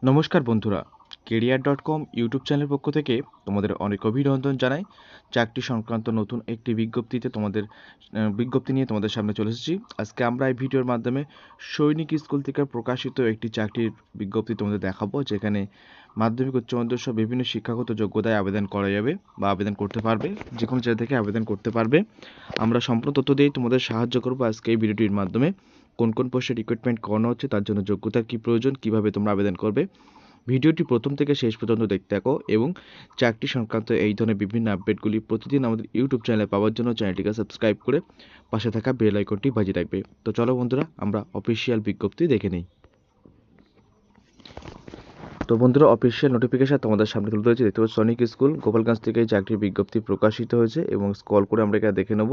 নমস্কার বন্ধুরা, career.com YouTube চ্যানেলের পক্ষ থেকে তোমাদের অনেক অভিনন্দন জানাই। চাকরি সংক্রান্ত নতুন একটি বিজ্ঞপ্তি নিয়ে তোমাদের সামনে চলে এসেছি। আজকে আমরা এই ভিডিওর মাধ্যমে সৈনিক স্কুল থেকে প্রকাশিত একটি চাকরির বিজ্ঞপ্তি তোমাদের দেখাবো, যেখানে মাধ্যমিক উচ্চ মাধ্যমিক সহ বিভিন্ন শিক্ষাগত যোগ্যতায় আবেদন করা যাবে বা আবেদন করতে পারবে, যে কোনো জায়গা থেকে আবেদন করতে পারবে। আমরা সম্পূর্ণ তথ্য দিয়ে তোমাদের সাহায্য করবো আজকে এই ভিডিওটির মাধ্যমে। কোন কোন পোস্টে রিক্রুটমেন্ট করানো হচ্ছে, তার জন্য যোগ্যতার কী প্রয়োজন, কীভাবে তোমরা আবেদন করবে। ভিডিওটি প্রথম থেকে শেষ পর্যন্ত দেখতে থাকো এবং চাকরি সংক্রান্ত এই ধরনের বিভিন্ন আপডেটগুলি প্রতিদিন আমাদের ইউটিউব চ্যানেলে পাওয়ার জন্য চ্যানেলটিকে সাবস্ক্রাইব করে পাশে থাকা বেল আইকনটি বাজিয়ে রাখবে। তো চলো বন্ধুরা, আমরা অফিসিয়াল বিজ্ঞপ্তি দেখে নিই। তো বন্ধুরা, অফিসিয়াল নোটিফিকেশন তোমাদের সামনে তুলে ধরেছে। দেখতে পাচ্ছ সৈনিক স্কুল গোপালগঞ্জ থেকে এই চাকরির বিজ্ঞপ্তি প্রকাশিত হয়েছে এবং স্ক্রল করে আমরা এখানে দেখে নেব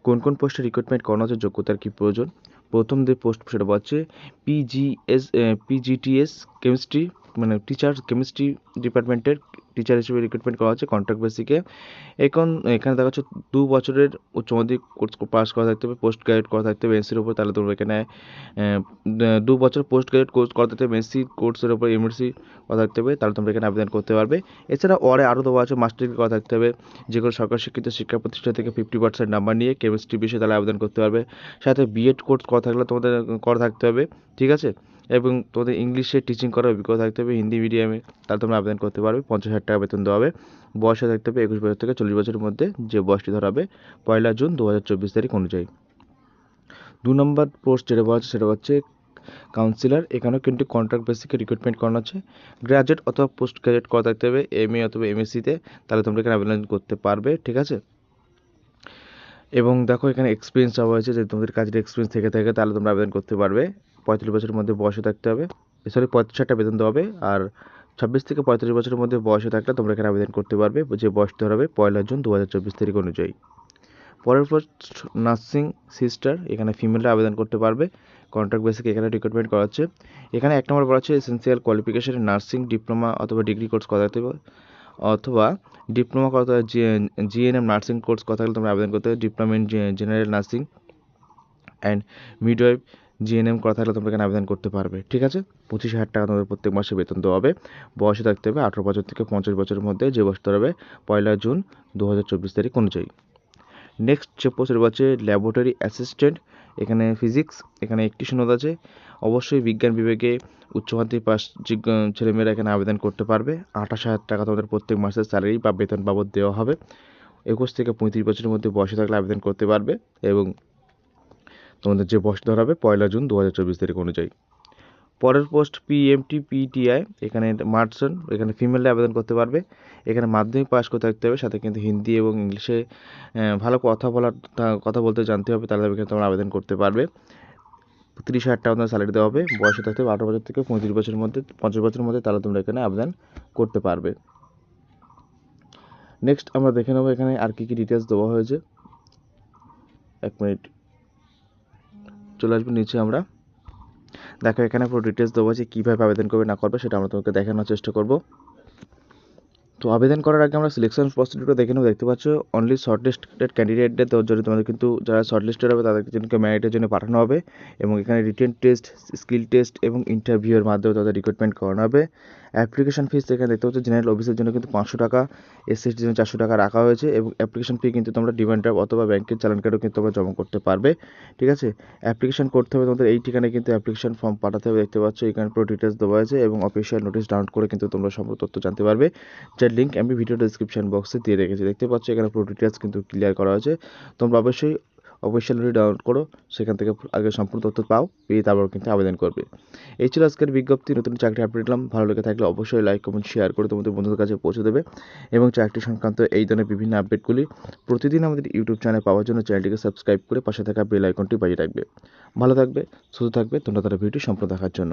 কোন কোন পোস্টে রিক্রুটমেন্ট করানো হচ্ছে, যোগ্যতার কী প্রয়োজন। প্রথম যে পোস্ট সেটা হচ্ছে পিজিটিএস কেমিস্ট্রি, মানে টিচার কেমিস্ট্রি ডিপার্টমেন্টের টিচার হিসেবে রিক্রুটমেন্ট করা হচ্ছে কন্ট্রাক্ট বেসিকে। এখানে দেখা যাচ্ছে 2 বছরের উচ্চ মাধ্যমিক কোর্স পাস করা থাকতে হবে, পোস্ট গ্রাজুয়েট করা থাকতে হবে এমএসসির উপর, তাহলে তোমরা এখানে 2 বছর পোস্ট গ্রাজুয়েট কোর্স করা থাকতে হবে, এমএসসি কোর্সের উপর এমএসসি করা থাকতে হবে, তাহলে তোমরা এখানে আবেদন করতে পারবে। এছাড়া আরও 2 বছর মাস্টার ডিগ্রি করা থাকতে হবে, যে কোনো সরকার শিক্ষিত শিক্ষা প্রতিষ্ঠান থেকে 50% নাম্বার নিয়ে কেমিস্ট্রি বিষয়ে তাহলে আবেদন করতে পারবে। সাথে বিএড কোর্স করা থাকলে তোমাদের করা থাকতে হবে, ঠিক আছে। এবং তোমাদের ইংলিশে টিচিং করার অভিজ্ঞতা থাকতে হবে হিন্দি মিডিয়ামে, তাহলে তোমরা আবেদন করতে পারবে। 50,000 টাকা বেতন দেওয়া হবে। বয়স থাকতে হবে 21 বছর থেকে 40 বছরের মধ্যে, যে বয়সটি ধরা হবে 1 জুন 2024 তারিখ অনুযায়ী। 2 নম্বর পোস্ট যেটা বলা হচ্ছে সেটা হচ্ছে কাউন্সিলর। এখানেও কিন্তু কন্ট্রাক্ট বেসিকে রিক্রুটমেন্ট করানো আছে। গ্রাজুয়েট অথবা পোস্ট গ্রাজুয়েট করা থাকতে হবে এমএ অথবা এমএসসিতে, তাহলে তোমরা এখানে আবেদন করতে পারবে, ঠিক আছে। এবং দেখো এখানে এক্সপিরিয়েন্স চাওয়া হয়েছে, যে তোমাদের কাজের এক্সপিরিয়েন্স থেকে থাকে তাহলে তোমরা আবেদন করতে পারবে। 35 বছরের মধ্যে বয়সে থাকতে হবে, 35,000 টাকা বেতন দেওয়া হবে। আর 26 থেকে 35 বছরের মধ্যে বয়সে থাকলে তোমরা এখানে আবেদন করতে পারবে, যে বয়সটা হবে 1 জুন 2024 তারিখ অনুযায়ী। পরের পোস্ট নার্সিং সিস্টার, এখানে ফিমেলরা আবেদন করতে পারবে। কন্ট্রাক্ট বেসিকে এখানে রিক্রুটমেন্ট করা হচ্ছে। এখানে 1 নম্বর বলা হচ্ছে এসেন্সিয়াল কোয়ালিফিকেশন নার্সিং ডিপ্লোমা অথবা ডিগ্রি কোর্স করা থাকতে হবে, অথবা ডিপ্লোমা করা জিএনএম নার্সিং কোর্স করা থাকলে তোমরা আবেদন করতে হবে। Diploma in general nursing and midwife GNM করা থাকলে তোমরা এখানে আবেদন করতে পারবে, ঠিক আছে। 25,000 টাকা তোমাদের প্রত্যেক মাসে বেতন দেওয়া হবে। বয়সে থাকতে হবে 18 বছর থেকে 50 বছরের মধ্যে, যে বয়সটা হবে 1 জুন 2024 তারিখ অনুযায়ী। নেক্সট যে পোস্টের হচ্ছে ল্যাবরেটরি অ্যাসিস্ট্যান্ট। এখানে ফিজিক্স, এখানে একটি শূন্যতা আছে। অবশ্যই বিজ্ঞান বিভাগে উচ্চ মাধ্যমিক পাস ছেলেমেয়েরা এখানে আবেদন করতে পারবে। 28,000 টাকা তোমাদের প্রত্যেক মাসের স্যালারি বা বেতন বাবদ দেওয়া হবে। 21 থেকে 35 বছরের মধ্যে বয়সে থাকলে আবেদন করতে পারবে এবং তোমাদের যে বয়স ধরা হবে 1 জুন 2024 তারিখ অনুযায়ী। পরের পোস্ট পিএমটি পিটিআই, এখানে মার্চন, এখানে ফিমেলরা আবেদন করতে পারবে। এখানে মাধ্যমিক পাস করতে থাকতে হবে, সাথে কিন্তু হিন্দি এবং ইংলিশে ভালো কথা বলতে জানতে হবে, তাহলে এখানে তোমরা আবেদন করতে পারবে। 30,000 টাকা তোমাদের স্যালারি দেওয়া হবে। বয়সে থাকতে হবে 18 বছর থেকে 35 বছরের মধ্যে, 50 বছরের মধ্যে, তাহলে তোমরা এখানে আবেদন করতে পারবে। নেক্সট আমরা দেখে নেবো এখানে আর কী ডিটেলস দেওয়া হয়েছে। 1 মিনিট, চলে আসবে নিচে। আমরা দেখো এখানে পুরো ডিটেলস দেওয়া আছে, কীভাবে আবেদন করবে না করবে সেটা আমরা তোমাকে দেখানোর চেষ্টা করব। তো আবেদন করার আগে আমরা সিলেকশন প্রসিডিউরটা দেখে নেব। দেখতে পাচ্ছ অনলি শর্টলিস্টেড ক্যান্ডিডেটদের জন্য তোমাদের কিন্তু যারা শর্টলিস্টেড হবে তাদেরকে জন্য মেরিটের জন্য পাঠানো হবে, এবং এখানে রিটেন টেস্ট, স্কিল টেস্ট এবং ইন্টারভিউয়ের মাধ্যমে তাদের রিক্রুটমেন্ট করানো হবে। অ্যাপ্লিকেশন ফিস এখানে দেখতে পাচ্ছ জেনারেল অফিসের জন্য কিন্তু 500 টাকা, এসসির জন্য 400 টাকা রাখা হয়েছে, এবং অ্যাপ্লিকেশন ফি কিন্তু তোমরা ডিমান্ড ড্রাফট অথবা ব্যাংকের চালান কার্ডও কিন্তু তোমরা জমা করতে পারবে, ঠিক আছে। অ্যাপ্লিকেশন করতে হবে তোমাদের এই ঠিকানায়, কিন্তু অ্যাপ্লিকেশন ফর্ম পাঠাতে হবে। দেখতে পাচ্ছ এখানে পুরো ডিটেলস দেওয়া আছে, এবং অফিসিয়াল নোটিশ ডাউনলোড করে কিন্তু তোমরা সম্পূর্ণ তথ্য জানতে পারবে, যার লিঙ্ক আমি ভিডিও ডেসক্রিপশন বক্সে দিয়ে রেখেছি। দেখতে পাচ্ছ এখানে পুরো ডিটেলস কিন্তু ক্লিয়ার করা হয়েছে। তোমরা অবশ্যই অফিসিয়াল নোটিশ ডাউনলোড করো, সেখান থেকে আগে সম্পূর্ণ তথ্য পেয়ে তারপর কিন্তু আবেদন করবে। এই ছিল আজকের বিজ্ঞপ্তি, নতুন চাকরি আপডেট দিলাম। ভালো লেগে থাকলে অবশ্যই লাইক কমেন্ট শেয়ার করে তোমাদের বন্ধুদের কাছে পৌঁছে দেবে, এবং চাকরি সংক্রান্ত এই ধরনের বিভিন্ন আপডেটগুলি প্রতিদিন আমাদের ইউটিউব চ্যানেলে পাওয়ার জন্য চ্যানেলটিকে সাবস্ক্রাইব করে পাশে থাকা বেল আইকনটি বাজিয়ে রাখবে। ভালো থাকবে, সুস্থ থাকবে, তোমরা তারা ভিডিওটি সম্পূর্ণ দেখার জন্য।